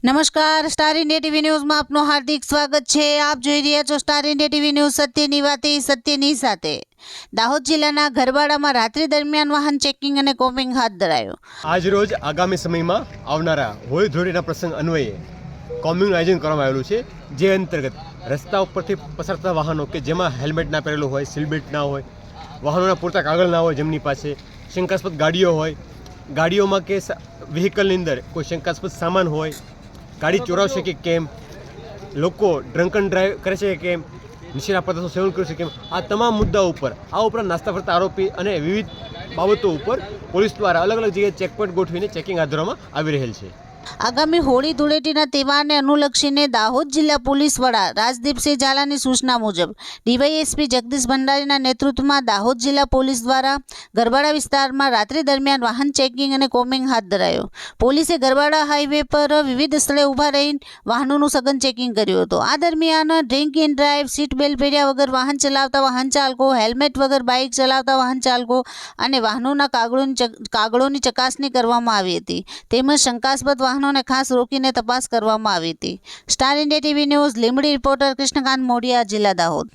નમસ્કાર, star India TV ન્યૂઝમાં આપનું હાર્દિક સ્વાગત છે। આપ જોઈ રહ્યા છો સ્ટાર ઇન્ડિયા ટીવી ન્યૂઝ, સત્યની વાતે સત્યની સાથે। દાહોદ જિલ્લાના ગરબાડામાં રાત્રિ દરમિયાન વાહન ચેકિંગ અને કોમ્બિંગ હાથ ધરાયું। આજ રોજ આગામી સમયમાં આવનારા હોળી ધૂળેટીના પ્રસંગ અન્વયે કોમ્બિંગનું આયોજન કરવામાં આવેલું છે, જે અંતર્ગત રસ્તા ઉપરથી પસાર થતા વાહનો કે જેમાં હેલ્મેટ ના પહેરેલું હોય, સીટ બેલ્ટ ના હોય, વાહનોના પૂરતા કાગળ ના હોય, જેમની પાસે શંકાસ્પદ ગાડીઓ હોય, ગાડીઓમાં કે વ્હીકલની અંદર કોઈ શંકાસ્પદ સામાન હોય, ગાડી ચોરાવશે કે કેમ, લોકો ડ્રંક એન્ડ ડ્રાઈવ કરે છે કે કેમ, નશીલા પદાર્થો સેવન કરે છે કેમ, આ તમામ મુદ્દાઓ ઉપર આ ઉપરાંત નાસ્તા ફરતા આરોપી અને વિવિધ બાબતો ઉપર પોલીસ દ્વારા અલગ અલગ જગ્યાએ ચેકપોઇન્ટ ગોઠવીને ચેકિંગ હાથ ધરવામાં આવી રહેલ છે। આગામી હોળી ધૂળેટીના તહેવારને અનુલક્ષીને દાહોદ જિલ્લા પોલીસ વડા રાજદીપસિંહ ઝાલાની સૂચના મુજબ ડીવાયએસપી જગદીશ ભંડારીના નેતૃત્વમાં દાહોદ જિલ્લા પોલીસ દ્વારા ગરબાડા વિસ્તારમાં રાત્રિ દરમિયાન વાહન ચેકિંગ અને કોમ્બિંગ હાથ ધરાયો। પોલીસે ગરબાડા હાઈવે પર વિવિધ સ્થળે ઊભા રહીને વાહનોનું સઘન ચેકિંગ કર્યું હતું। આ દરમિયાન drink and drive, seat belt પહેર્યા વગર વાહન ચલાવતા વાહન ચાલકો, હેલ્મેટ વગર બાઇક ચલાવતા વાહન ચાલકો અને વાહનોના કાગળોની ચકાસણી કરવામાં આવી હતી, તેમજ શંકાસ્પદ વાહનોને ખાસ રોકીને તપાસ કરવામાં આવી હતી। Star India TV news Limbdi reporter Krishnakant Modiya, જિલ્લા દાહોદ।